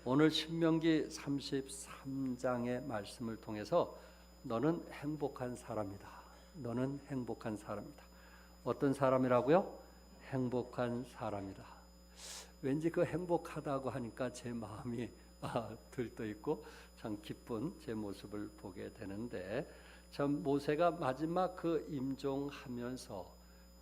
오늘 신명기 33장의 말씀을 통해서 너는 행복한 사람이다. 너는 행복한 사람이다. 어떤 사람이라고요? 행복한 사람이다. 왠지 그 행복하다고 하니까 제 마음이 들떠 있고 참 기쁜 제 모습을 보게 되는데, 참 모세가 마지막 그 임종하면서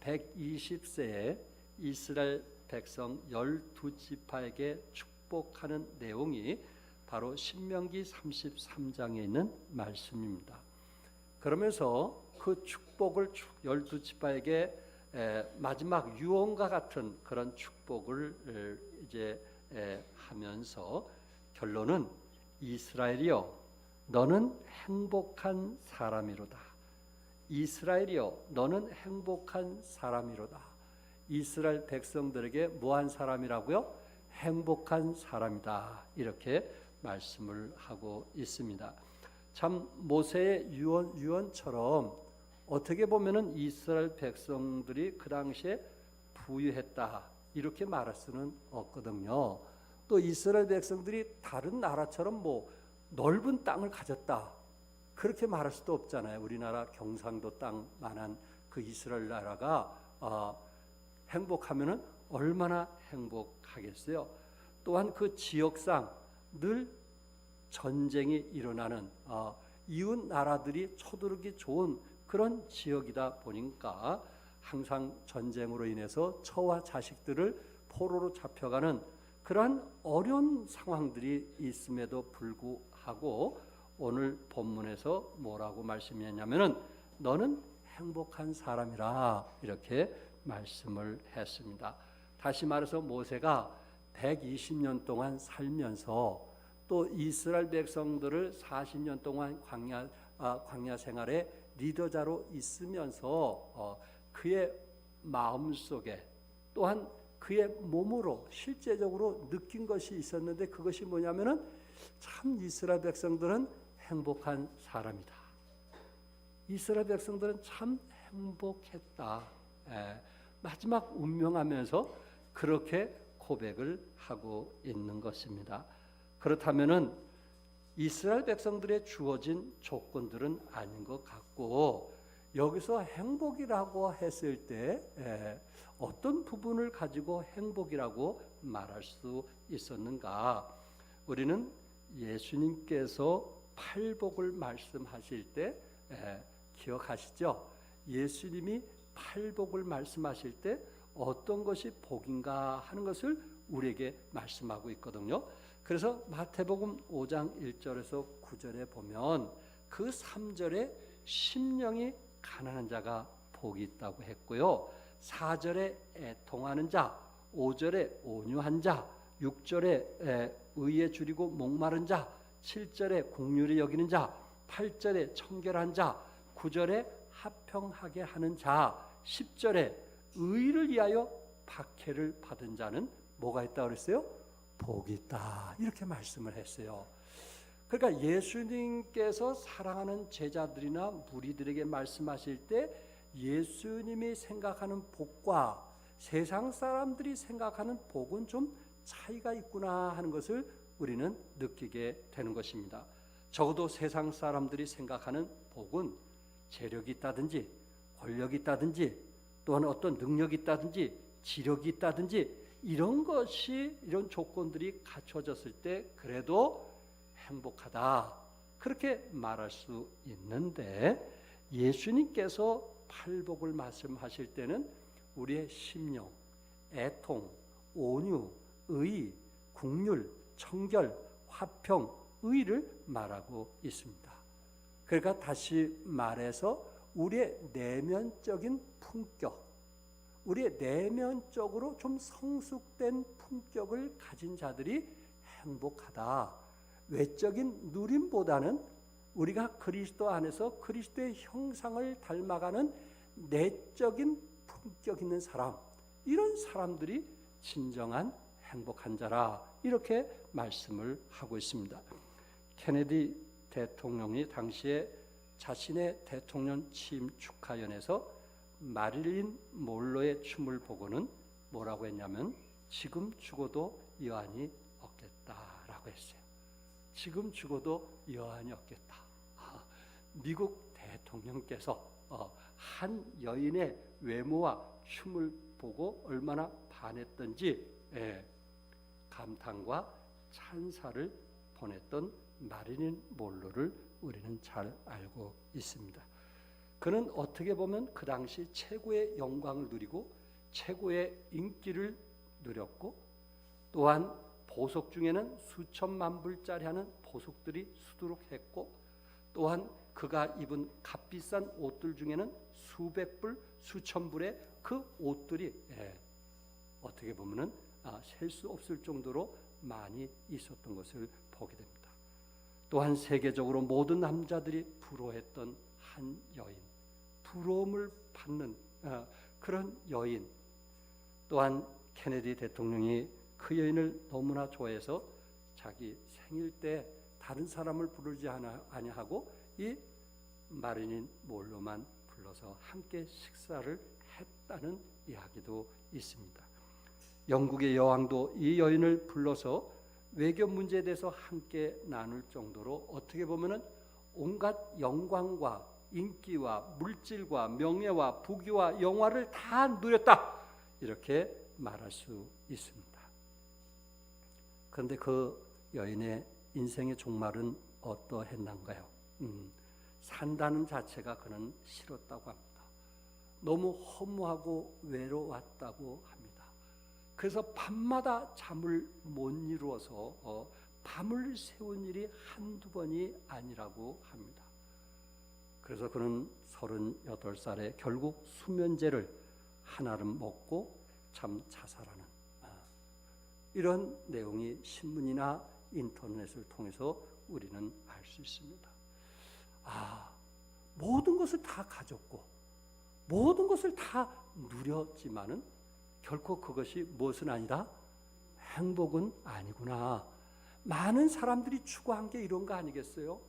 120세에 이스라엘 백성 12지파에게 축복하는 내용이 바로 신명기 33장에 있는 말씀입니다. 그러면서 그 축복을 12지파에게 마지막 유언과 같은 그런 축복을 이제 하면서 결론은 이스라엘이여 너는 행복한 사람이로다. 이스라엘이여 너는 행복한 사람이로다. 이스라엘 백성들에게 뭐한 사람이라고요? 행복한 사람이다. 이렇게 말씀을 하고 있습니다. 참 모세의 유언처럼 어떻게 보면은 이스라엘 백성들이 그 당시에 부유했다 이렇게 말할 수는 없거든요. 또 이스라엘 백성들이 다른 나라처럼 뭐 넓은 땅을 가졌다 그렇게 말할 수도 없잖아요. 우리나라 경상도 땅만한 그 이스라엘 나라가 행복하면은 얼마나 행복하겠어요. 또한 그 지역상 늘 전쟁이 일어나는 이웃 나라들이 쳐들기 좋은 그런 지역이다 보니까 항상 전쟁으로 인해서 처와 자식들을 포로로 잡혀가는 그러한 어려운 상황들이 있음에도 불구하고 오늘 본문에서 뭐라고 말씀했냐면은 너는 행복한 사람이라 이렇게 말씀을 했습니다. 다시 말해서 모세가 120년 동안 살면서 또 이스라엘 백성들을 40년 동안 광야 생활에 리더자로 있으면서 그의 마음속에 또한 그의 몸으로 실제적으로 느낀 것이 있었는데, 그것이 뭐냐면은 참 이스라엘 백성들은 행복한 사람이다. 이스라엘 백성들은 참 행복했다. 마지막 운명하면서 그렇게 고백을 하고 있는 것입니다. 그렇다면은 이스라엘 백성들의 주어진 조건들은 아닌 것 같고, 여기서 행복이라고 했을 때 어떤 부분을 가지고 행복이라고 말할 수 있었는가? 우리는 예수님께서 팔복을 말씀하실 때 기억하시죠? 예수님이 팔복을 말씀하실 때 어떤 것이 복인가 하는 것을 우리에게 말씀하고 있거든요. 그래서 마태복음 5장 1절에서 9절에 보면 그 3절에 심령이 가난한 자가 복이 있다고 했고요. 4절에 애통하는 자, 5절에 온유한 자, 6절에 의에 줄이고 목마른 자, 7절에 긍휼히 여기는 자, 8절에 청결한 자, 9절에 화평하게 하는 자, 10절에 의를 위하여 박해를 받은 자는 뭐가 있다고 그랬어요? 복이 있다. 이렇게 말씀을 했어요. 그러니까 예수님께서 사랑하는 제자들이나 무리들에게 말씀하실 때 예수님이 생각하는 복과 세상 사람들이 생각하는 복은 좀 차이가 있구나 하는 것을 우리는 느끼게 되는 것입니다. 적어도 세상 사람들이 생각하는 복은 재력이 있다든지 권력이 있다든지 또한 어떤 능력이 있다든지 지력이 있다든지 이런 조건들이 갖춰졌을 때 그래도 행복하다 그렇게 말할 수 있는데, 예수님께서 팔복을 말씀하실 때는 우리의 심령, 애통, 온유, 의, 긍휼, 청결, 화평, 의를 말하고 있습니다. 그러니까 다시 말해서 우리의 내면적인 품격, 우리의 내면적으로 좀 성숙된 품격을 가진 자들이 행복하다. 외적인 누림보다는 우리가 그리스도 안에서 그리스도의 형상을 닮아가는 내적인 품격 있는 사람, 이런 사람들이 진정한 행복한 자라 이렇게 말씀을 하고 있습니다. 케네디 대통령이 당시에 자신의 대통령 취임 축하연에서 마릴린 몰로의 춤을 보고는 뭐라고 했냐면 지금 죽어도 여한이 없겠다라고 했어요. 지금 죽어도 여한이 없겠다. 미국 대통령께서 한 여인의 외모와 춤을 보고 얼마나 반했던지 감탄과 찬사를 보냈던 마릴린 monroe를 우리는 잘 알고 있습니다. 그는 어떻게 보면 그 당시 최고의 영광을 누리고 최고의 인기를 누렸고, 또한 보석 중에는 수천만 불짜리 하는 보석들이 수두룩했고, 또한 그가 입은 값비싼 옷들 중에는 수백 불, 수천 불의 그 옷들이 어떻게 보면은 셀 수 없을 정도로 많이 있었던 것을 보게 됩니다. 또한 세계적으로 모든 남자들이 부러워했던 한 여인, 부러움을 받는 그런 여인, 또한 케네디 대통령이 그 여인을 너무나 좋아해서 자기 생일 때 다른 사람을 부르지 아니하고 이 마릴린 monroe만 불러서 함께 식사를 했다는 이야기도 있습니다. 영국의 여왕도 이 여인을 불러서 외교 문제에 대해서 함께 나눌 정도로 어떻게 보면은 온갖 영광과 인기와 물질과 명예와 부귀와 영화를 다 누렸다, 이렇게 말할 수 있습니다. 그런데 그 여인의 인생의 종말은 어떠했는가요? 산다는 자체가 그는 싫었다고 합니다. 너무 허무하고 외로웠다고 합니다. 그래서 밤마다 잠을 못 이루어서 밤을 새운 일이 한두 번이 아니라고 합니다. 그래서 그는 38살에 결국 수면제를 하나를 먹고 참 자살하는 이런 내용이 신문이나 인터넷을 통해서 우리는 알 수 있습니다. 모든 것을 다 가졌고 모든 것을 다 누렸지만은 결코 그것이 무엇은 아니다? 행복은 아니구나. 많은 사람들이 추구한 게 이런 거 아니겠어요?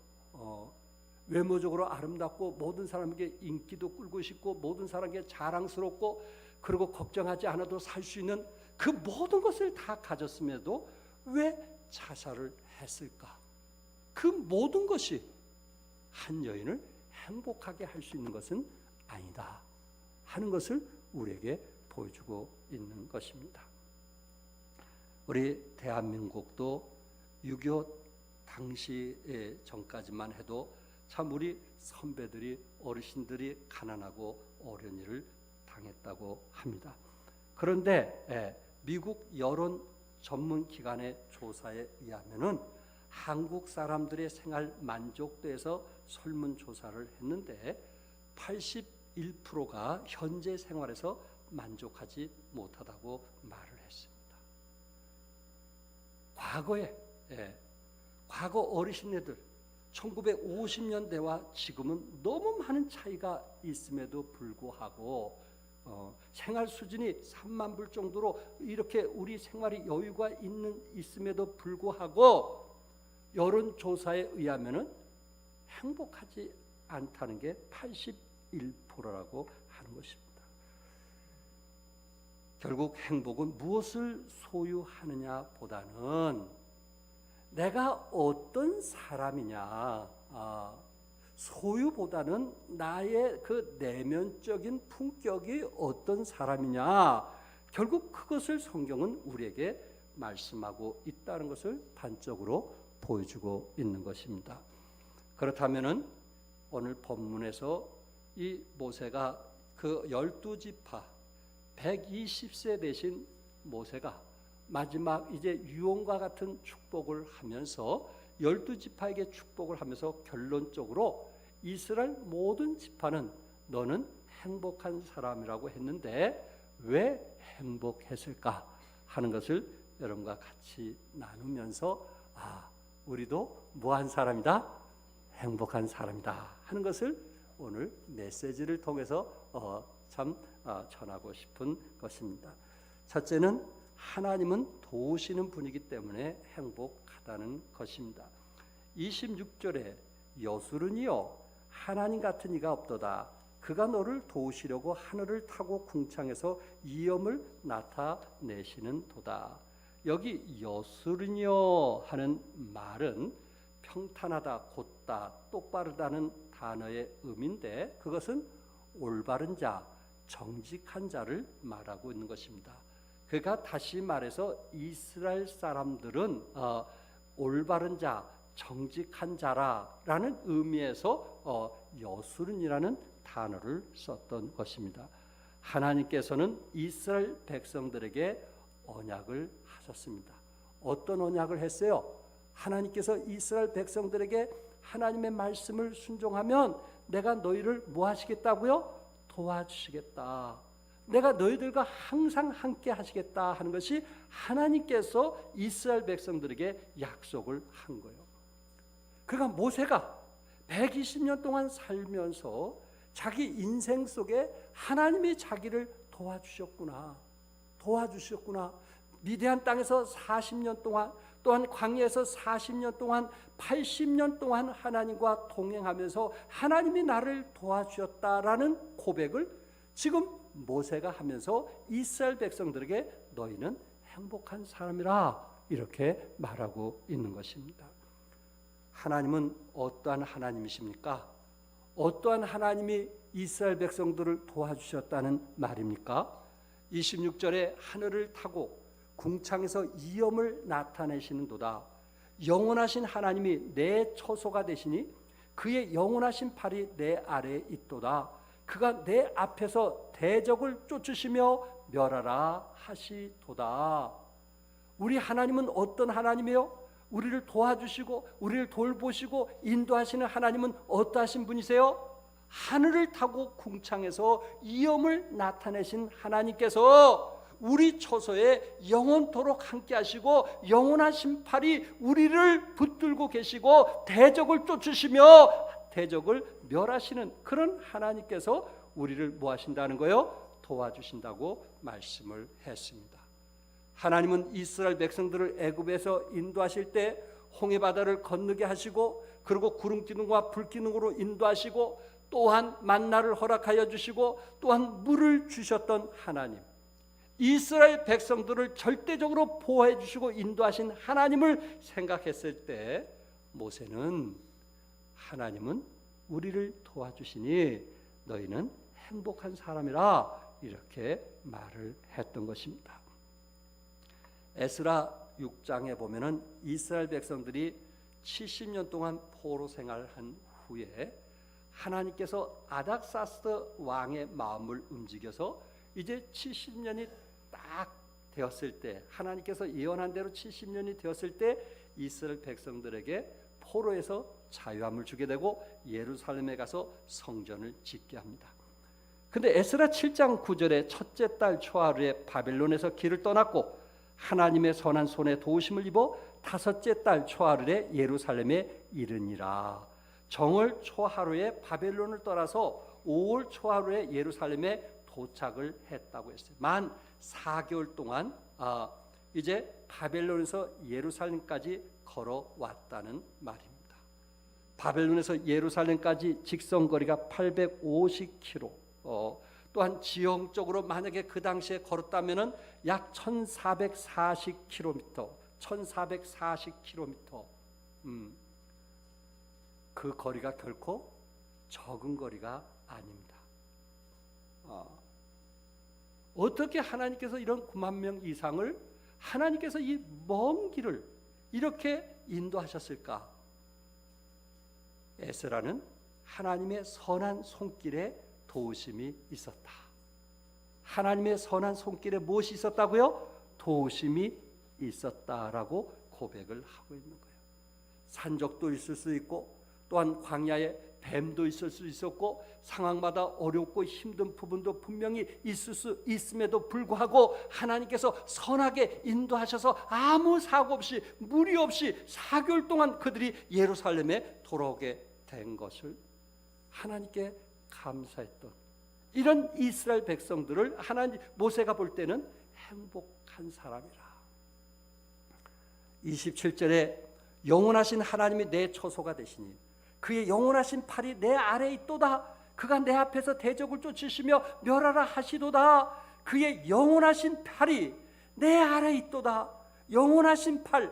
외모적으로 아름답고 모든 사람에게 인기도 끌고 싶고 모든 사람에게 자랑스럽고 그리고 걱정하지 않아도 살 수 있는 그 모든 것을 다 가졌음에도 왜 자살을 했을까? 그 모든 것이 한 여인을 행복하게 할 수 있는 것은 아니다 하는 것을 우리에게 보여주고 있는 것입니다. 우리 대한민국도 6.25 당시 전까지만 해도 참 우리 선배들이 어르신들이 가난하고 어려운 일을 당했다고 합니다. 그런데 미국 여론 전문 기관의 조사에 의하면은 한국 사람들의 생활 만족도에서 설문조사를 했는데 81%가 현재 생활에서 만족하지 못하다고 말을 했습니다. 과거 어르신네들 1950년대와 지금은 너무 많은 차이가 있음에도 불구하고 생활 수준이 3만 불 정도로 이렇게 우리 생활이 여유가 있음에도 불구하고 여론조사에 의하면은 행복하지 않다는 게 81%라고 하는 것입니다. 결국 행복은 무엇을 소유하느냐 보다는 내가 어떤 사람이냐, 소유보다는 나의 그 내면적인 품격이 어떤 사람이냐, 결국 그것을 성경은 우리에게 말씀하고 있다는 것을 단적으로 보여주고 있는 것입니다. 그렇다면은 오늘 본문에서 이 모세가 그 12지파 120세 되신 모세가 마지막 이제 유언과 같은 축복을 하면서 12지파에게 축복을 하면서 결론적으로 이스라엘 모든 지파는 너는 행복한 사람이라고 했는데 왜 행복했을까 하는 것을 여러분과 같이 나누면서 우리도 뭐한 사람이다? 행복한 사람이다 하는 것을 오늘 메시지를 통해서 전하고 싶은 것입니다. 첫째는 하나님은 도우시는 분이기 때문에 행복하다는 것입니다. 26절에 여술은이요 하나님 같은 이가 없도다. 그가 너를 도우시려고 하늘을 타고 궁창에서 이염을 나타내시는 도다. 여기 여수르뇨 하는 말은 평탄하다, 곧다, 똑바르다는 단어의 의미인데 그것은 올바른 자, 정직한 자를 말하고 있는 것입니다. 그러니까 다시 말해서 이스라엘 사람들은 올바른 자, 정직한 자라라는 의미에서 여수른이라는 단어를 썼던 것입니다. 하나님께서는 이스라엘 백성들에게 언약을 하셨습니다. 어떤 언약을 했어요? 하나님께서 이스라엘 백성들에게 하나님의 말씀을 순종하면 내가 너희를 뭐 하시겠다고요? 도와주시겠다. 내가 너희들과 항상 함께 하시겠다 하는 것이 하나님께서 이스라엘 백성들에게 약속을 한 거예요. 그러니까 모세가 120년 동안 살면서 자기 인생 속에 하나님이 자기를 도와주셨구나. 미디안 땅에서 40년 동안, 또한 광야에서 40년 동안, 80년 동안 하나님과 동행하면서 하나님이 나를 도와주셨다라는 고백을 지금 모세가 하면서 이스라엘 백성들에게 너희는 행복한 사람이라 이렇게 말하고 있는 것입니다. 하나님은 어떠한 하나님이십니까? 어떠한 하나님이 이스라엘 백성들을 도와주셨다는 말입니까? 26절에 하늘을 타고 궁창에서 이염을 나타내시는도다. 영원하신 하나님이 내 처소가 되시니 그의 영원하신 팔이 내 아래에 있도다. 그가 내 앞에서 대적을 쫓으시며 멸하라 하시도다. 우리 하나님은 어떤 하나님이에요? 우리를 도와주시고 우리를 돌보시고 인도하시는 하나님은 어떠하신 분이세요? 하늘을 타고 궁창에서 이염을 나타내신 하나님께서 우리 처소에 영원토록 함께 하시고 영원하신 팔이 우리를 붙들고 계시고 대적을 쫓으시며 대적을 멸하시는 그런 하나님께서 우리를 뭐 하신다는 거예요? 도와주신다고 말씀을 했습니다. 하나님은 이스라엘 백성들을 애굽에서 인도하실 때 홍해바다를 건너게 하시고 그리고 구름기둥과 불기둥으로 인도하시고 또한 만나를 허락하여 주시고 또한 물을 주셨던 하나님, 이스라엘 백성들을 절대적으로 보호해 주시고 인도하신 하나님을 생각했을 때 모세는 하나님은 우리를 도와주시니 너희는 행복한 사람이라 이렇게 말을 했던 것입니다. 에스라 6장에 보면은 이스라엘 백성들이 70년 동안 포로 생활한 후에 하나님께서 아닥사스 왕의 마음을 움직여서 이제 70년이 딱 되었을 때 하나님께서 예언한 대로 70년이 되었을 때 이스라엘 백성들에게 포로에서 자유함을 주게 되고 예루살렘에 가서 성전을 짓게 합니다. 근데 에스라 7장 9절에 첫째 달 초하루에 바벨론에서 길을 떠났고 하나님의 선한 손에 도우심을 입어 다섯째 달 초하루에 예루살렘에 이르니라. 정월 초하루에 바벨론을 떠나서 5월 초하루에 예루살렘에 도착을 했다고 했어요. 만 4개월 동안 이제 바벨론에서 예루살렘까지 걸어왔다는 말입니다. 바벨론에서 예루살렘까지 직선거리가 850km. 또한 지형적으로 만약에 그 당시에 걸었다면은 약 1440km, 1440km. 그 거리가 결코 적은 거리가 아닙니다. 어떻게 하나님께서 이런 9만 명 이상을 하나님께서 이 먼 길을 이렇게 인도하셨을까? 에스라는 하나님의 선한 손길에 도우심이 있었다. 하나님의 선한 손길에 무엇이 있었다고요? 도우심이 있었다라고 고백을 하고 있는 거예요. 산적도 있을 수 있고 또한 광야에 뱀도 있을 수 있었고 상황마다 어렵고 힘든 부분도 분명히 있을 수 있음에도 불구하고 하나님께서 선하게 인도하셔서 아무 사고 없이 무리 없이 4개월 동안 그들이 예루살렘에 돌아오게 된 것을 하나님께 감사했던 이런 이스라엘 백성들을 하나님 모세가 볼 때는 행복한 사람이라. 27절에 영원하신 하나님이 내 처소가 되시니 그의 영원하신 팔이 내 아래에 있도다. 그가 내 앞에서 대적을 쫓으시며 멸하라 하시도다. 그의 영원하신 팔이 내 아래에 있도다. 영원하신 팔,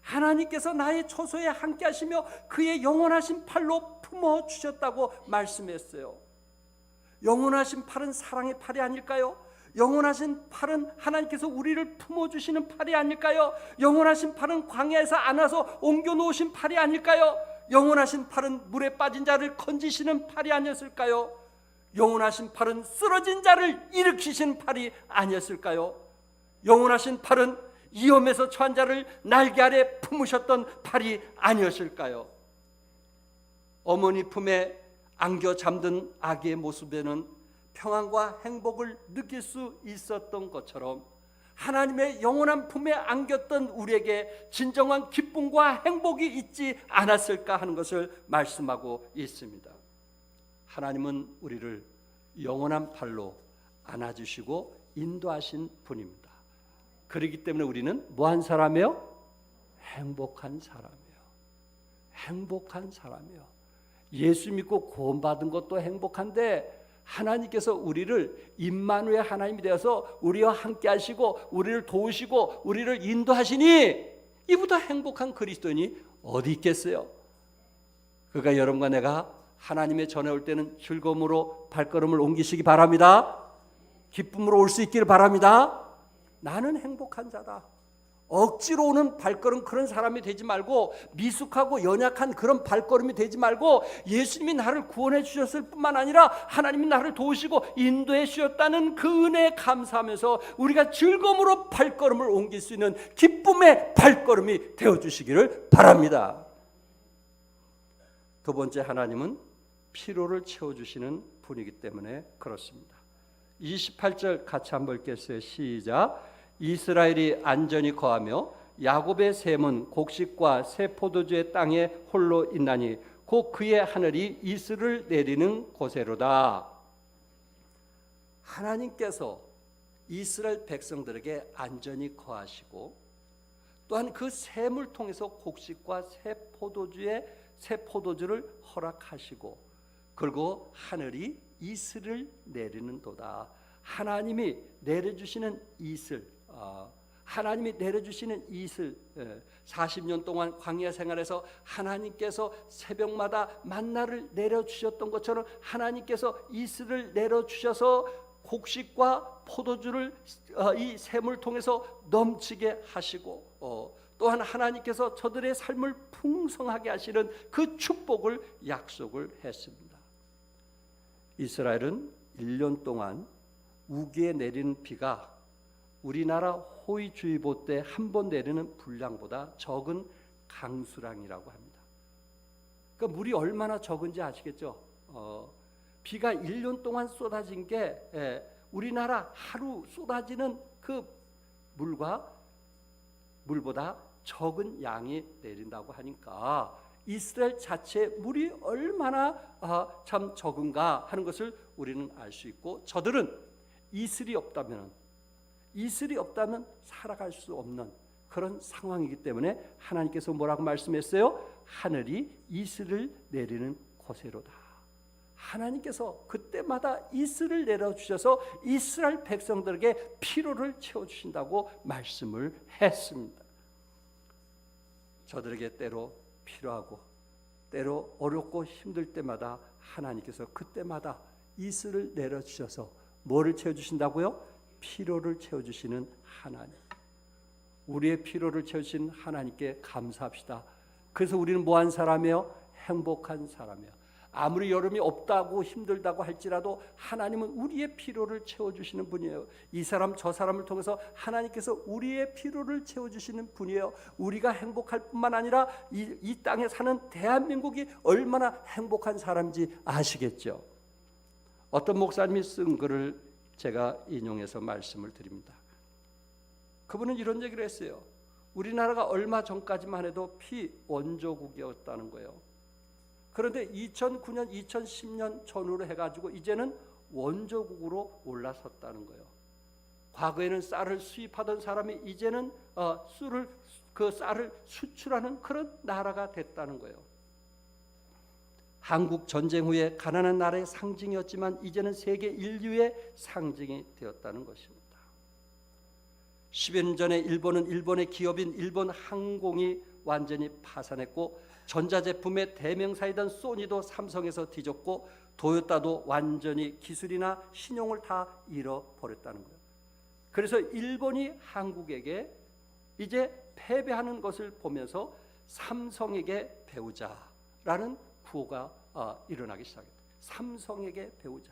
하나님께서 나의 처소에 함께 하시며 그의 영원하신 팔로 품어주셨다고 말씀했어요. 영원하신 팔은 사랑의 팔이 아닐까요? 영원하신 팔은 하나님께서 우리를 품어주시는 팔이 아닐까요? 영원하신 팔은 광야에서 안아서 옮겨놓으신 팔이 아닐까요? 영원하신 팔은 물에 빠진 자를 건지시는 팔이 아니었을까요? 영원하신 팔은 쓰러진 자를 일으키시는 팔이 아니었을까요? 영원하신 팔은 위험에서 처한 자를 날개 아래 품으셨던 팔이 아니었을까요? 어머니 품에 안겨 잠든 아기의 모습에는 평안과 행복을 느낄 수 있었던 것처럼 하나님의 영원한 품에 안겼던 우리에게 진정한 기쁨과 행복이 있지 않았을까 하는 것을 말씀하고 있습니다. 하나님은 우리를 영원한 팔로 안아주시고 인도하신 분입니다. 그렇기 때문에 우리는 뭐한 사람이요? 행복한 사람이요. 행복한 사람이요. 예수 믿고 구원받은 것도 행복한데 하나님께서 우리를 임마누엘 하나님이 되어서 우리와 함께 하시고 우리를 도우시고 우리를 인도하시니 이보다 행복한 그리스도인이 어디 있겠어요? 그러니까 여러분과 내가 하나님의 전에 올 때는 즐거움으로 발걸음을 옮기시기 바랍니다. 기쁨으로 올 수 있기를 바랍니다. 나는 행복한 자다. 억지로 오는 발걸음 그런 사람이 되지 말고 미숙하고 연약한 그런 발걸음이 되지 말고 예수님이 나를 구원해 주셨을 뿐만 아니라 하나님이 나를 도우시고 인도해 주셨다는 그 은혜에 감사하면서 우리가 즐거움으로 발걸음을 옮길 수 있는 기쁨의 발걸음이 되어주시기를 바랍니다. 두 번째, 하나님은 피로를 채워주시는 분이기 때문에 그렇습니다. 28절 같이 한번 읽겠어요. 시작. 이스라엘이 안전히 거하며 야곱의 샘은 곡식과 새 포도주의 땅에 홀로 있나니 곧 그의 하늘이 이슬을 내리는 곳에로다. 하나님께서 이스라엘 백성들에게 안전히 거하시고 또한 그 샘을 통해서 곡식과 새 포도주를 허락하시고 그리고 하늘이 이슬을 내리는 도다. 하나님이 내려주시는 이슬, 하나님이 내려주시는 이슬, 40년 동안 광야 생활에서 하나님께서 새벽마다 만나를 내려주셨던 것처럼 하나님께서 이슬을 내려주셔서 곡식과 포도주를 이 샘을 통해서 넘치게 하시고 또한 하나님께서 저들의 삶을 풍성하게 하시는 그 축복을 약속을 했습니다. 이스라엘은 1년 동안 우기에 내리는 비가 우리나라 호의주의보 때 한 번 내리는 분량보다 적은 강수량이라고 합니다. 그러니까 물이 얼마나 적은지 아시겠죠? 비가 1년 동안 쏟아진 게 우리나라 하루 쏟아지는 그 물보다 적은 양이 내린다고 하니까 이스라엘 자체 물이 얼마나 참 적은가 하는 것을 우리는 알 수 있고 저들은 이슬이 없다면 살아갈 수 없는 그런 상황이기 때문에 하나님께서 뭐라고 말씀했어요? 하늘이 이슬을 내리는 곳에로다. 하나님께서 그때마다 이슬을 내려주셔서 이스라엘 백성들에게 피로를 채워주신다고 말씀을 했습니다. 저들에게 때로 필요하고 때로 어렵고 힘들 때마다 하나님께서 그때마다 이슬을 내려주셔서 뭐를 채워주신다고요? 피로를 채워주시는 하나님. 우리의 피로를 채우신 하나님께 감사합시다. 그래서 우리는 뭐한 사람이에요? 행복한 사람이에요. 아무리 여름이 없다고 힘들다고 할지라도 하나님은 우리의 피로를 채워주시는 분이에요. 이 사람 저 사람을 통해서 하나님께서 우리의 피로를 채워주시는 분이에요. 우리가 행복할 뿐만 아니라 이 땅에 사는 대한민국이 얼마나 행복한 사람인지 아시겠죠? 어떤 목사님이 쓴 글을 제가 인용해서 말씀을 드립니다. 그분은 이런 얘기를 했어요. 우리나라가 얼마 전까지만 해도 피원조국이었다는 거예요. 그런데 2009년, 2010년 전후로 해가지고 이제는 원조국으로 올라섰다는 거예요. 과거에는 쌀을 수입하던 사람이 이제는 쌀을 수출하는 그런 나라가 됐다는 거예요. 한국 전쟁 후에 가난한 나라의 상징이었지만 이제는 세계 인류의 상징이 되었다는 것입니다. 10여 년 전에 일본의 기업인 일본 항공이 완전히 파산했고, 전자제품의 대명사이던 소니도 삼성에서 뒤졌고, 도요타도 완전히 기술이나 신용을 다 잃어버렸다는 거예요. 그래서 일본이 한국에게 이제 패배하는 것을 보면서 삼성에게 배우자라는 구호가 일어나기 시작했다. 삼성에게 배우자.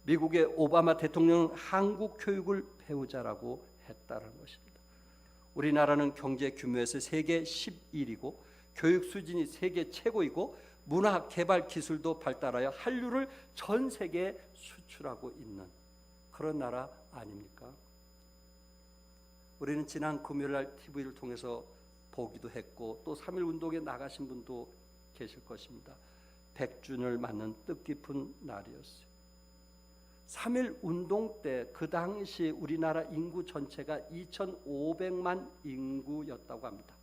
미국의 오바마 대통령은 한국 교육을 배우자라고 했다는 것입니다. 우리나라는 경제 규모에서 세계 11위고 교육 수준이 세계 최고이고 문화 개발 기술도 발달하여 한류를 전 세계에 수출하고 있는 그런 나라 아닙니까? 우리는 지난 금요일날 TV를 통해서 보기도 했고 또 3.1 운동에 나가신 분도 계실 것입니다. 100주년을 맞는 뜻깊은 날이었어요. 3.1 운동 때 그 당시 우리나라 인구 전체가 2,500만 인구였다고 합니다.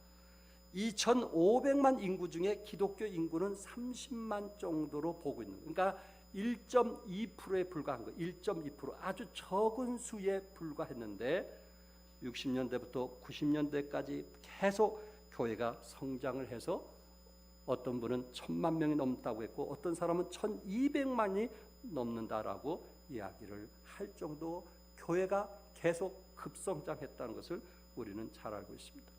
2,500만 인구 중에 기독교 인구는 30만 정도로 보고 있는 거예요. 그러니까 1.2%에 불과한 거예요. 1.2%, 아주 적은 수에 불과했는데 60년대부터 90년대까지 계속 교회가 성장을 해서 어떤 분은 1,000만 명이 넘다고 했고 어떤 사람은 1,200만이 넘는다라고 이야기를 할 정도 교회가 계속 급성장했다는 것을 우리는 잘 알고 있습니다.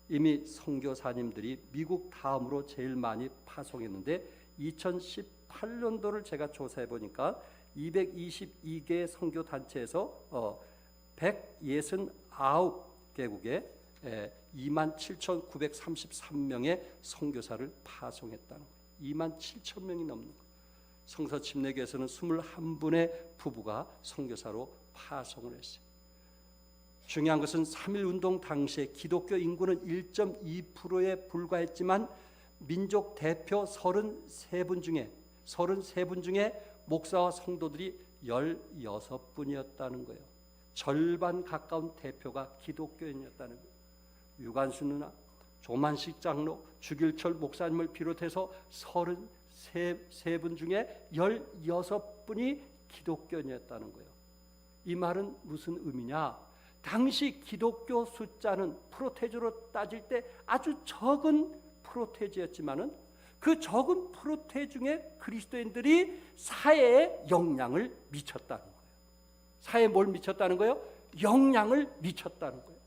이미 선교사님들이 미국 다음으로 제일 많이 파송했는데 2018년도를 제가 조사해 보니까 222개 선교단체에서 169개국에 27,933명의 선교사를 파송했다는 거예요. 27,000명이 넘는 거예요. 성서 침례교에서는 21분의 부부가 선교사로 파송을 했어요. 중요한 것은 3.1 운동 당시에 기독교 인구는 1.2%에 불과했지만 민족 대표 33분 중에 목사와 성도들이 16분이었다는 거예요. 절반 가까운 대표가 기독교인이었다는 거예요. 유관순 누나, 조만식 장로, 주길철 목사님을 비롯해서 33분 중에 16분이 기독교인이었다는 거예요. 이 말은 무슨 의미냐? 당시 기독교 숫자는 프로테주로 따질 때 아주 적은 프로테주였지만은 그 적은 프로테주 중에 그리스도인들이 사회에 영향을 미쳤다는 거예요. 사회에 뭘 미쳤다는 거예요? 영향을 미쳤다는 거예요.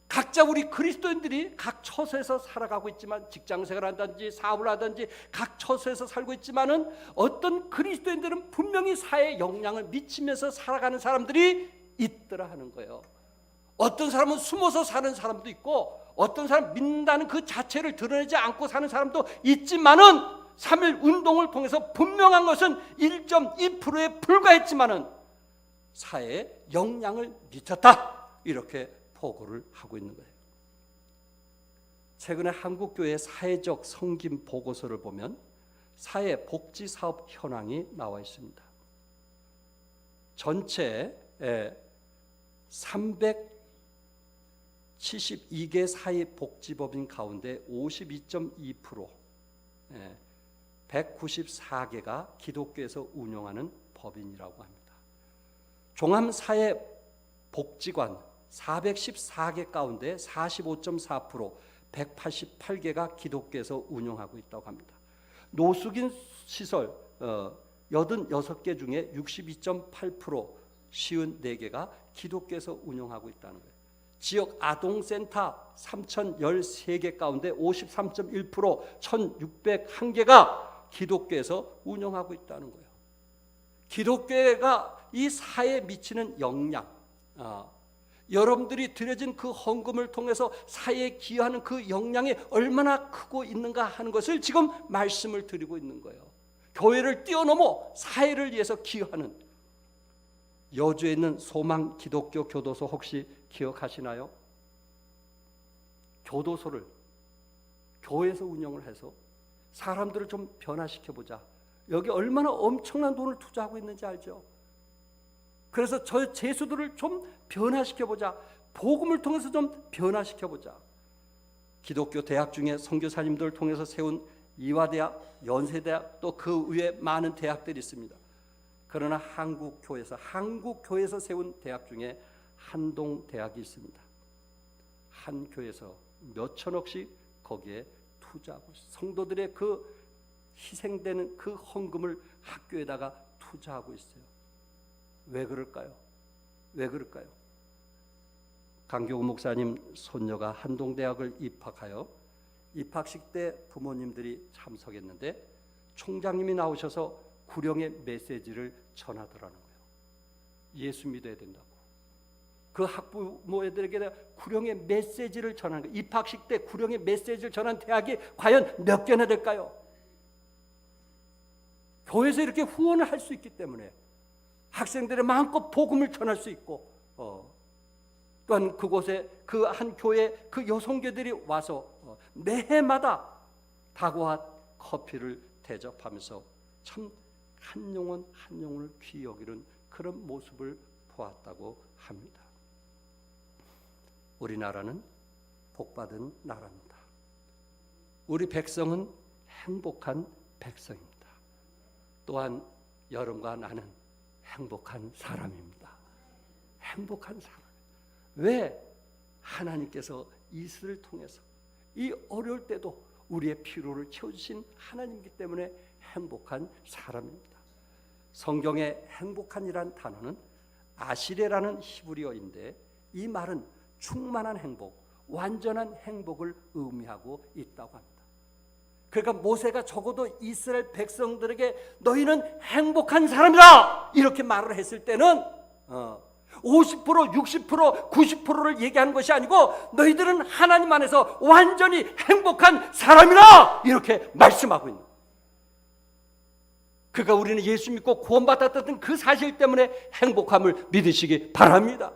각자 우리 그리스도인들이 각 처소에서 살아가고 있지만 직장생활을 한다든지 사업을 하든지 각 처소에서 살고 있지만은 어떤 그리스도인들은 분명히 사회에 영향을 미치면서 살아가는 사람들이 있더라 하는 거예요. 어떤 사람은 숨어서 사는 사람도 있고 어떤 사람 믿는다는 그 자체를 드러내지 않고 사는 사람도 있지만은 3.1 운동을 통해서 분명한 것은 1.2%에 불과했지만은 사회에 영향을 미쳤다, 이렇게 보고를 하고 있는 거예요. 최근에 한국교회 사회적 성김 보고서를 보면 사회복지사업 현황이 나와 있습니다. 전체 372개 사회복지법인 가운데 52.2%, 194개가 기독교에서 운영하는 법인이라고 합니다. 종합사회복지관 414개 가운데 45.4%, 188개가 기독교에서 운영하고 있다고 합니다. 노숙인 시설 86개 중에 62.8%, 54개가 기독교에서 운영하고 있다는 거예요. 지역 아동센터 3,013개 가운데 53.1%, 1,601개가 기독교에서 운영하고 있다는 거예요. 기독교가 이 사회에 미치는 영향, 여러분들이 드려진 그 헌금을 통해서 사회에 기여하는 그 영향이 얼마나 크고 있는가 하는 것을 지금 말씀을 드리고 있는 거예요. 교회를 뛰어넘어 사회를 위해서 기여하는, 여주에 있는 소망 기독교 교도소 혹시 기억하시나요? 교도소를 교회에서 운영을 해서 사람들을 좀 변화시켜보자. 여기 얼마나 엄청난 돈을 투자하고 있는지 알죠? 그래서 저 제수들을 좀 변화시켜보자. 복음을 통해서 좀 변화시켜보자. 기독교 대학 중에 선교사님들을 통해서 세운 이화대학, 연세대학, 또 그 외에 많은 대학들이 있습니다. 그러나 한국교회에서 세운 대학 중에 한동대학이 있습니다. 한 교회에서 몇 천억씩 거기에 투자하고 있어요. 성도들의 그 희생되는 그 헌금을 학교에다가 투자하고 있어요. 왜 그럴까요? 왜 그럴까요? 강교구 목사님 손녀가 한동대학을 입학하여 입학식 때 부모님들이 참석했는데 총장님이 나오셔서 구령의 메시지를 전하더라는 거예요. 예수 믿어야 된다고. 그 학부모들에게 구령의 메시지를 전하는 거예요. 입학식 때 구령의 메시지를 전한 대학이 과연 몇 개나 될까요? 교회에서 이렇게 후원을 할 수 있기 때문에 학생들의 마음껏 복음을 전할 수 있고 또한 그곳에 그 한 교회 그 여성교들이 와서 매해마다 다고와 커피를 대접하면서 참 한 영혼 한 영혼을 귀히 여기는 그런 모습을 보았다고 합니다. 우리나라는 복받은 나라입니다. 우리 백성은 행복한 백성입니다. 또한 여러분과 나는 행복한 사람입니다. 행복한 사람. 왜? 하나님께서 이스를 통해서 이 어려울 때도 우리의 필요를 채워주신 하나님이기 때문에 행복한 사람입니다. 성경에 행복한이란 단어는 아시레라는 히브리어인데 이 말은 충만한 행복, 완전한 행복을 의미하고 있다고 합니다. 그러니까 모세가 적어도 이스라엘 백성들에게 너희는 행복한 사람이다 이렇게 말을 했을 때는 50%, 60%, 90%를 얘기하는 것이 아니고 너희들은 하나님 안에서 완전히 행복한 사람이라 이렇게 말씀하고 있는 거예요. 그러니까 우리는 예수 믿고 구원받았던 그 사실 때문에 행복함을 믿으시기 바랍니다.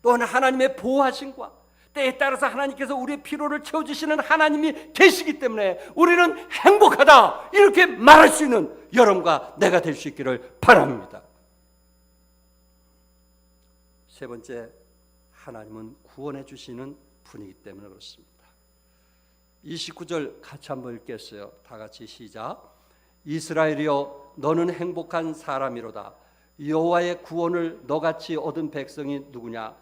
또한 하나님의 보호하심과 때에 따라서 하나님께서 우리의 필요를 채워주시는 하나님이 계시기 때문에 우리는 행복하다 이렇게 말할 수 있는 여러분과 내가 될 수 있기를 바랍니다. 세 번째, 하나님은 구원해 주시는 분이기 때문에 그렇습니다. 29절 같이 한번 읽겠어요. 다 같이 시작. 이스라엘이여 너는 행복한 사람이로다. 여호와의 구원을 너같이 얻은 백성이 누구냐?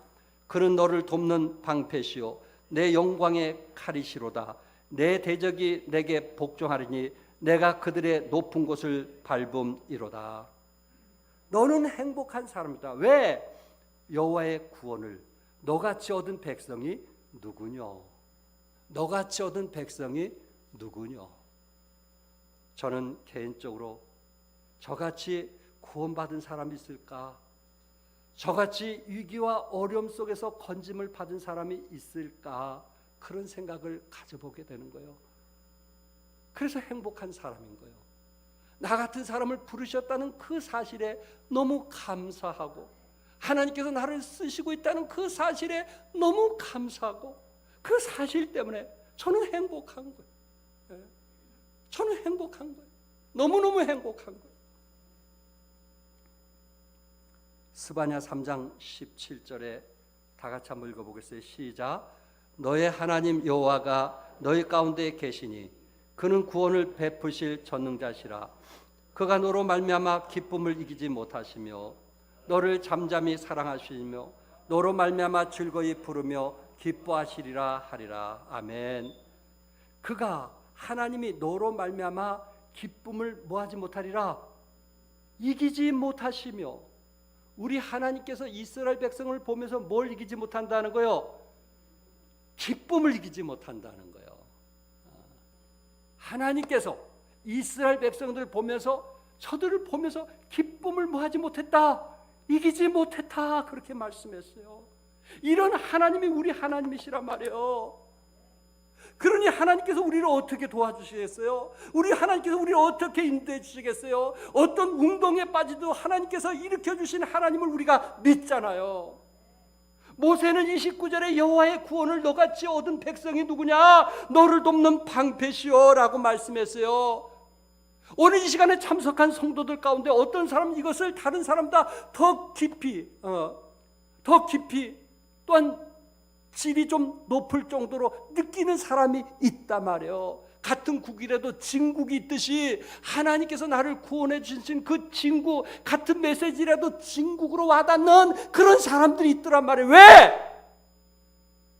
그는 너를 돕는 방패시요 내 영광의 칼이시로다. 내 대적이 내게 복종하리니 내가 그들의 높은 곳을 밟음이로다. 너는 행복한 사람이다. 왜? 여호와의 구원을 너같이 얻은 백성이 누구냐? 너같이 얻은 백성이 누구냐? 저는 개인적으로 저같이 구원받은 사람이 있을까? 저같이 위기와 어려움 속에서 건짐을 받은 사람이 있을까? 그런 생각을 가져보게 되는 거예요. 그래서 행복한 사람인 거예요. 나 같은 사람을 부르셨다는 그 사실에 너무 감사하고 하나님께서 나를 쓰시고 있다는 그 사실에 너무 감사하고 그 사실 때문에 저는 행복한 거예요. 저는 행복한 거예요. 너무너무 행복한 거예요. 스바냐 3장 17절에 다 같이 한번 읽어보겠어요. 시작. 너의 하나님 여호와가 너희 가운데 계시니 그는 구원을 베푸실 전능자시라. 그가 너로 말미암아 기쁨을 이기지 못하시며 너를 잠잠히 사랑하시며 너로 말미암아 즐거이 부르며 기뻐하시리라 하리라. 아멘. 그가 하나님이 너로 말미암아 기쁨을 뭐하지 못하리라? 이기지 못하시며 우리 하나님께서 이스라엘 백성을 보면서 뭘 이기지 못한다는 거예요? 기쁨을 이기지 못한다는 거예요. 하나님께서 이스라엘 백성들을 보면서 저들을 보면서 기쁨을 뭐하지 못했다? 이기지 못했다 그렇게 말씀했어요. 이런 하나님이 우리 하나님이시란 말이에요. 그러니 하나님께서 우리를 어떻게 도와주시겠어요? 우리 하나님께서 우리를 어떻게 인도해 주시겠어요? 어떤 운동에 빠지도 하나님께서 일으켜주신 하나님을 우리가 믿잖아요. 모세는 29절에 여호와의 구원을 너같이 얻은 백성이 누구냐? 너를 돕는 방패시오 라고 말씀했어요. 오늘 이 시간에 참석한 성도들 가운데 어떤 사람은 이것을 다른 사람보다 더 깊이 또한 질이 좀 높을 정도로 느끼는 사람이 있단 말이에요. 같은 국이라도 진국이 있듯이 하나님께서 나를 구원해 주신 그 진국, 같은 메시지라도 진국으로 와닿는 그런 사람들이 있더란 말이에요. 왜?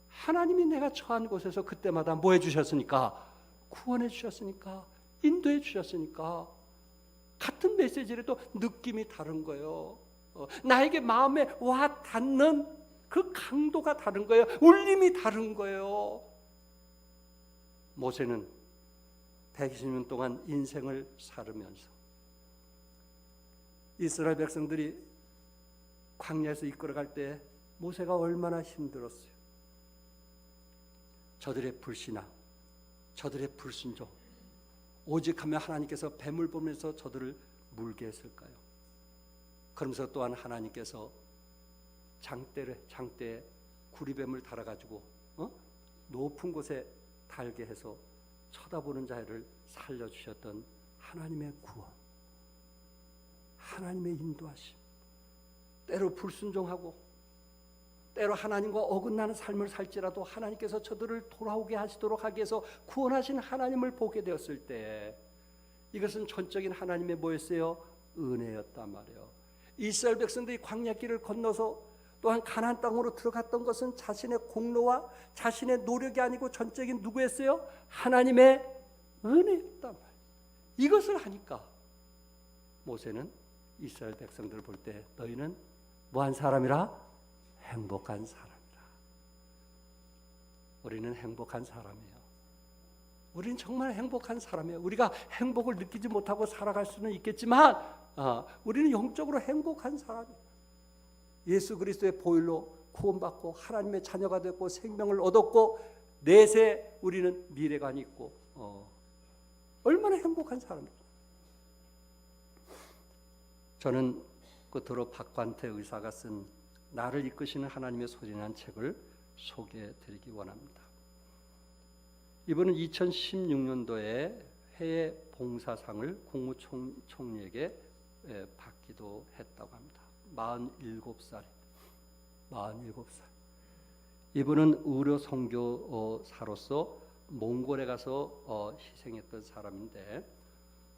하나님이 내가 처한 곳에서 그때마다 뭐 해주셨으니까? 구원해 주셨으니까, 인도해 주셨으니까. 같은 메시지라도 느낌이 다른 거예요. 나에게 마음에 와 닿는 그 강도가 다른 거예요. 울림이 다른 거예요. 모세는 120년 동안 인생을 살으면서 이스라엘 백성들이 광야에서 이끌어갈 때 모세가 얼마나 힘들었어요. 저들의 불신앙, 저들의 불순종, 오직 하면 하나님께서 뱀을 보면서 저들을 물게 했을까요? 그러면서 또한 하나님께서 장대에 구리뱀을 달아가지고 높은 곳에 달게 해서 쳐다보는 자를 살려주셨던 하나님의 구원, 하나님의 인도하심, 때로 불순종하고 때로 하나님과 어긋나는 삶을 살지라도 하나님께서 저들을 돌아오게 하시도록 하기 위해서 구원하신 하나님을 보게 되었을 때 이것은 전적인 하나님의 뭐였어요? 은혜였단 말이에요. 이스라엘 백성들이 광야길을 건너서 또한 가나안 땅으로 들어갔던 것은 자신의 공로와 자신의 노력이 아니고 전적인 누구였어요? 하나님의 은혜였단 말이에요. 이것을 하니까 모세는 이스라엘 백성들을 볼 때 너희는 뭐한 사람이라? 행복한 사람이라. 우리는 행복한 사람이에요. 우리는 정말 행복한 사람이에요. 우리가 행복을 느끼지 못하고 살아갈 수는 있겠지만 우리는 영적으로 행복한 사람이에요. 예수 그리스도의 보혈로 구원받고 하나님의 자녀가 됐고 생명을 얻었고 내세 우리는 미래관이 있고 얼마나 행복한 사람이에요. 저는 끝으로 박관태 의사가 쓴 나를 이끄시는 하나님의 소리라는 책을 소개해 드리기 원합니다. 이분은 2016년도에 해외 봉사상을 국무총리에게 받기도 했다고 합니다. 47살. 이분은 의료 선교사로서 몽골에 가서 희생했던 사람인데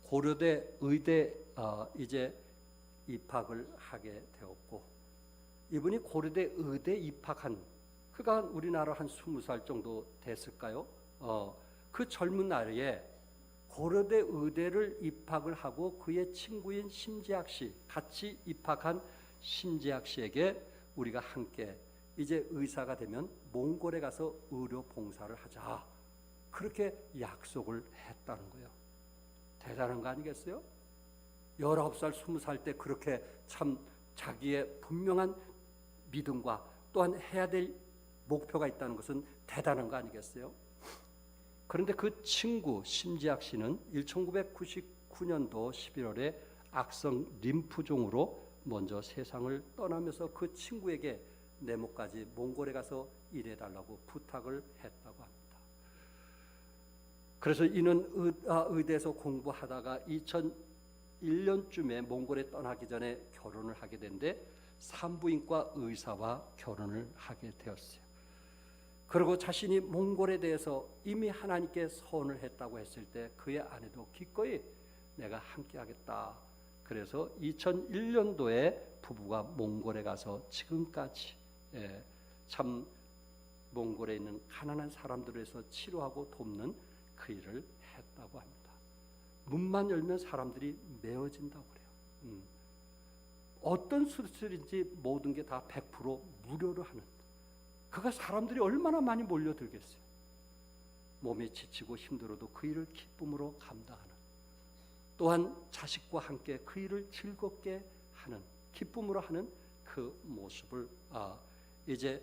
고려대 의대 이제 입학을 하게 되었고 이분이 고려대 의대 입학한 그가 우리나라 한 20살 정도 됐을까요? 그 젊은 나이에 고려대 의대를 입학을 하고 그의 친구인 심재학 씨 같이 입학한 심재학 씨에게 우리가 함께 이제 의사가 되면 몽골에 가서 의료 봉사를 하자 그렇게 약속을 했다는 거예요. 대단한 거 아니겠어요? 19살, 20살 때 그렇게 참 자기의 분명한 믿음과 또한 해야 될 목표가 있다는 것은 대단한 거 아니겠어요? 그런데 그 친구 심지학 씨는 1999년도 11월에 악성 림프종으로 먼저 세상을 떠나면서 그 친구에게 네모까지 몽골에 가서 일해달라고 부탁을 했다고 합니다. 그래서 이는 의대에서 공부하다가 2001년쯤에 몽골에 떠나기 전에 결혼을 하게 된데 산부인과 의사와 결혼을 하게 되었어요. 그리고 자신이 몽골에 대해서 이미 하나님께 서원을 했다고 했을 때 그의 아내도 기꺼이 내가 함께하겠다. 그래서 2001년도에 부부가 몽골에 가서 지금까지 참 몽골에 있는 가난한 사람들을 위해서 치료하고 돕는 그 일을 했다고 합니다. 문만 열면 사람들이 메어진다고 그래요. 어떤 수술인지 모든 게 다 100% 무료로 하는 그가 사람들이 얼마나 많이 몰려들겠어요. 몸이 지치고 힘들어도 그 일을 기쁨으로 감당하는 또한 자식과 함께 그 일을 즐겁게 하는 기쁨으로 하는 그 모습을 이제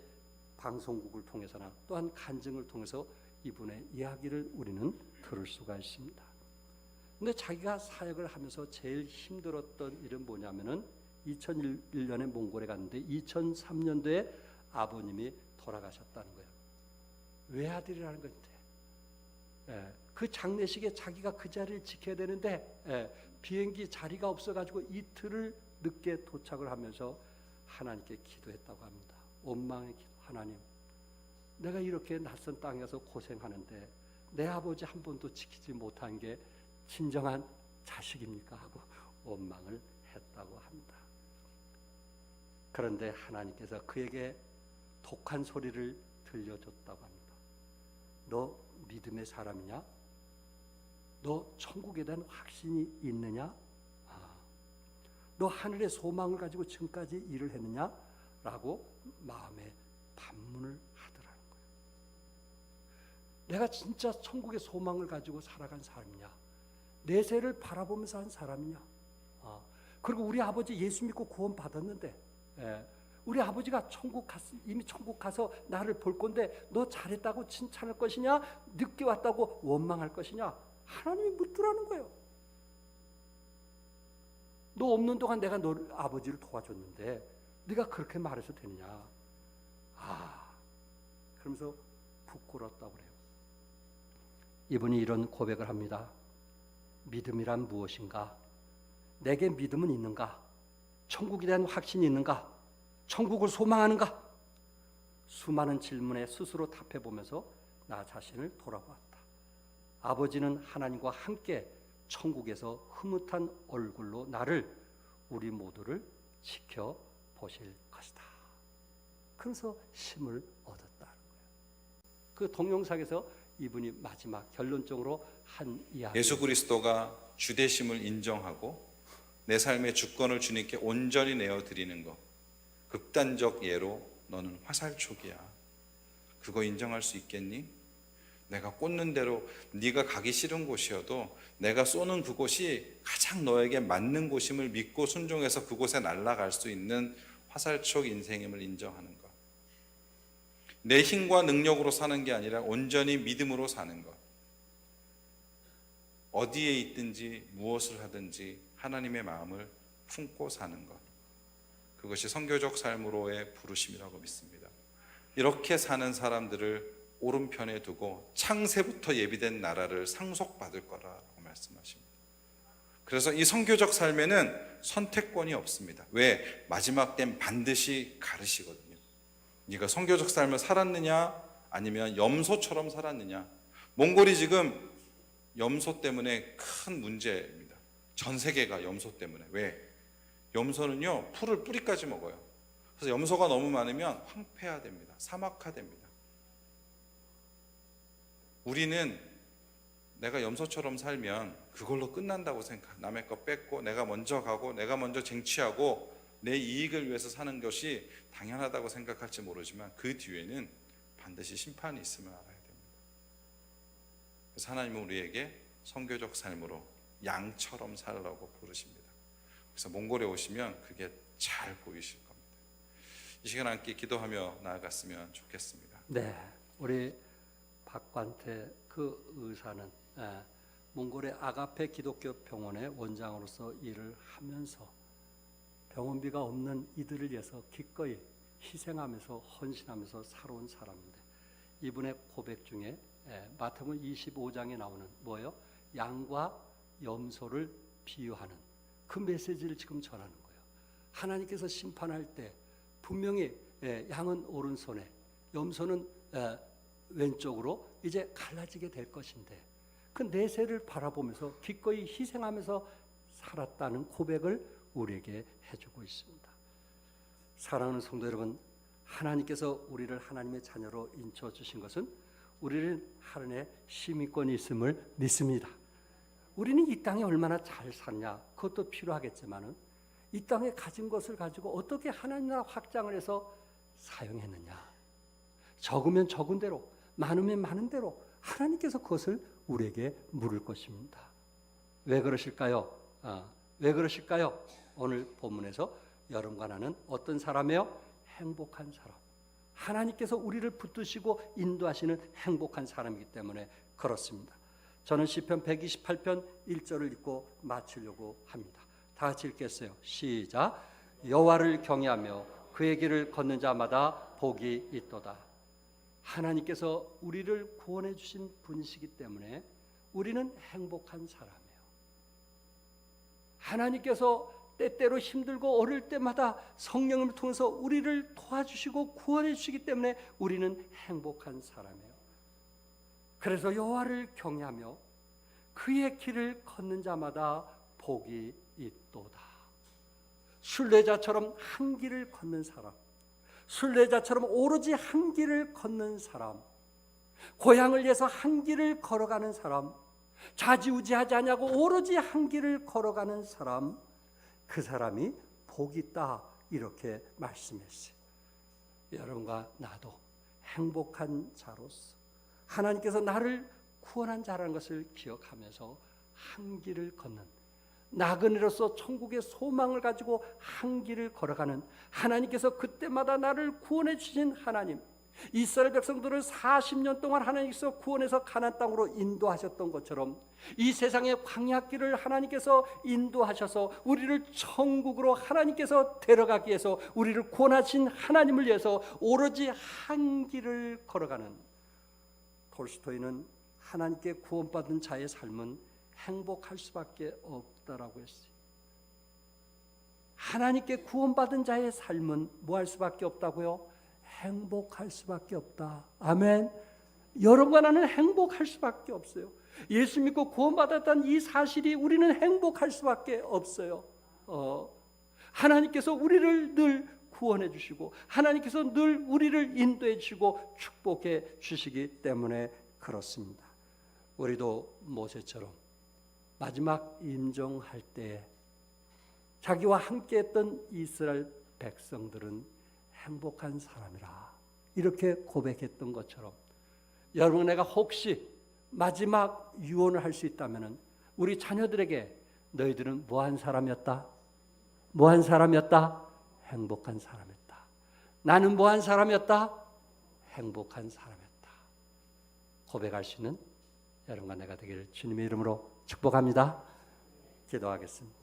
방송국을 통해서나 또한 간증을 통해서 이분의 이야기를 우리는 들을 수가 있습니다. 근데 자기가 사역을 하면서 제일 힘들었던 일은 뭐냐면은 2001년에 몽골에 갔는데 2003년도에 아버님이 돌아가셨다는 거예요. 외아들이라는 건데 그 장례식에 자기가 그 자리를 지켜야 되는데 비행기 자리가 없어가지고 이틀을 늦게 도착을 하면서 하나님께 기도했다고 합니다. 원망의 기도. 하나님 내가 이렇게 낯선 땅에서 고생하는데 내 아버지 한 번도 지키지 못한 게 진정한 자식입니까? 하고 원망을 했다고 합니다. 그런데 하나님께서 그에게 독한 소리를 들려줬다고 합니다. 너 믿음의 사람이냐? 너 천국에 대한 확신이 있느냐? 너 하늘의 소망을 가지고 지금까지 일을 했느냐? 라고 마음에 반문을 하더라는 거예요. 내가 진짜 천국의 소망을 가지고 살아간 사람이냐? 내세를 바라보면서 한 사람이냐? 그리고 우리 아버지 예수 믿고 구원 받았는데, 우리 아버지가 이미 천국 가서 나를 볼 건데 너 잘했다고 칭찬할 것이냐? 늦게 왔다고 원망할 것이냐? 하나님이 묻더라는 거예요. 너 없는 동안 내가 너 아버지를 도와줬는데 네가 그렇게 말해서 되느냐? 그러면서 부끄럽다고 그래요. 이분이 이런 고백을 합니다. 믿음이란 무엇인가? 내게 믿음은 있는가? 천국에 대한 확신이 있는가? 천국을 소망하는가? 수많은 질문에 스스로 답해보면서 나 자신을 돌아보았다. 아버지는 하나님과 함께 천국에서 흐뭇한 얼굴로 나를, 우리 모두를 지켜보실 것이다. 그래서 힘을 얻었다는 거예요. 그 동영상에서 이분이 마지막 결론적으로 한 이야기, 예수 그리스도가 주되심을 인정하고 내 삶의 주권을 주님께 온전히 내어드리는 것, 극단적 예로 너는 화살촉이야. 그거 인정할 수 있겠니? 내가 꽂는 대로 네가 가기 싫은 곳이어도 내가 쏘는 그곳이 가장 너에게 맞는 곳임을 믿고 순종해서 그곳에 날아갈 수 있는 화살촉 인생임을 인정하는 것. 내 힘과 능력으로 사는 게 아니라 온전히 믿음으로 사는 것. 어디에 있든지 무엇을 하든지 하나님의 마음을 품고 사는 것. 그것이 선교적 삶으로의 부르심이라고 믿습니다. 이렇게 사는 사람들을 오른편에 두고 창세부터 예비된 나라를 상속받을 거라고 말씀하십니다. 그래서 이 선교적 삶에는 선택권이 없습니다. 왜? 마지막 땐 반드시 가르시거든요. 네가 선교적 삶을 살았느냐 아니면 염소처럼 살았느냐. 몽골이 지금 염소 때문에 큰 문제입니다. 전 세계가 염소 때문에. 왜? 염소는요 풀을 뿌리까지 먹어요. 그래서 염소가 너무 많으면 황폐화됩니다. 사막화됩니다. 우리는 내가 염소처럼 살면 그걸로 끝난다고 생각. 남의 거 뺏고 내가 먼저 가고 내가 먼저 쟁취하고 내 이익을 위해서 사는 것이 당연하다고 생각할지 모르지만 그 뒤에는 반드시 심판이 있음을 알아야 됩니다. 그래서 하나님은 우리에게 선교적 삶으로 양처럼 살라고 부르십니다. 그래서 몽골에 오시면 그게 잘 보이실 겁니다. 이 시간 함께 기도하며 나아갔으면 좋겠습니다. 네, 우리 박관태 그 의사는 몽골의 아가페 기독교 병원의 원장으로서 일을 하면서 병원비가 없는 이들을 위해서 기꺼이 희생하면서 헌신하면서 살아온 사람인데, 이분의 고백 중에 마태복음 25장에 나오는 뭐예요? 양과 염소를 비유하는 그 메시지를 지금 전하는 거예요. 하나님께서 심판할 때 분명히 양은 오른손에 염소는 왼쪽으로 이제 갈라지게 될 것인데, 그 내세를 바라보면서 기꺼이 희생하면서 살았다는 고백을 우리에게 해주고 있습니다. 사랑하는 성도 여러분, 하나님께서 우리를 하나님의 자녀로 인쳐주신 것은 우리는 하늘에 시민권이 있음을 믿습니다. 우리는 이 땅에 얼마나 잘 사냐 그것도 필요하겠지만 이 땅에 가진 것을 가지고 어떻게 하나님 나라 확장을 해서 사용했느냐. 적으면 적은 대로, 많으면 많은 대로 하나님께서 그것을 우리에게 물을 것입니다. 왜 그러실까요? 왜 그러실까요? 오늘 본문에서 여러분과 나는 어떤 사람이에요? 행복한 사람. 하나님께서 우리를 붙드시고 인도하시는 행복한 사람이기 때문에 그렇습니다. 저는 시편 128편 1절을 읽고 마치려고 합니다. 다 같이 읽겠어요. 시작. 여호와를 경외하며 그의 길을 걷는 자마다 복이 있도다. 하나님께서 우리를 구원해 주신 분이시기 때문에 우리는 행복한 사람이에요. 하나님께서 때때로 힘들고 어려울 때마다 성령을 통해서 우리를 도와주시고 구원해 주시기 때문에 우리는 행복한 사람이에요. 그래서 여호와를 경외하며 그의 길을 걷는 자마다 복이 있도다. 순례자처럼 한 길을 걷는 사람, 순례자처럼 오로지 한 길을 걷는 사람, 고향을 위해서 한 길을 걸어가는 사람, 좌지우지하지 않냐고 오로지 한 길을 걸어가는 사람, 그 사람이 복이 있다 이렇게 말씀했어요. 여러분과 나도 행복한 자로서 하나님께서 나를 구원한 자라는 것을 기억하면서 한 길을 걷는, 나그네로서 천국의 소망을 가지고 한 길을 걸어가는, 하나님께서 그때마다 나를 구원해 주신 하나님, 이스라엘 백성들을 40년 동안 하나님께서 구원해서 가나안 땅으로 인도하셨던 것처럼 이 세상의 광야길을 하나님께서 인도하셔서 우리를 천국으로 하나님께서 데려가기 위해서 우리를 구원하신 하나님을 위해서 오로지 한 길을 걸어가는, 톨스토이는 하나님께 구원받은 자의 삶은 행복할 수밖에 없다라고 했어요. 하나님께 구원받은 자의 삶은 뭐 할 수밖에 없다고요? 행복할 수밖에 없다. 아멘. 여러분과 나는 행복할 수밖에 없어요. 예수 믿고 구원받았다는 이 사실이 우리는 행복할 수밖에 없어요. 하나님께서 우리를 늘 구원해 주시고 하나님께서 늘 우리를 인도해 주시고 축복해 주시기 때문에 그렇습니다. 우리도 모세처럼 마지막 임종할 때 자기와 함께했던 이스라엘 백성들은 행복한 사람이라 이렇게 고백했던 것처럼 여러분, 내가 혹시 마지막 유언을 할 수 있다면 우리 자녀들에게 너희들은 뭐한 사람이었다? 뭐한 사람이었다? 행복한 사람이었다. 나는 뭐한 사람이었다? 행복한 사람이었다. 고백할 수 있는 여러분과 내가 되기를 주님의 이름으로 축복합니다. 기도하겠습니다.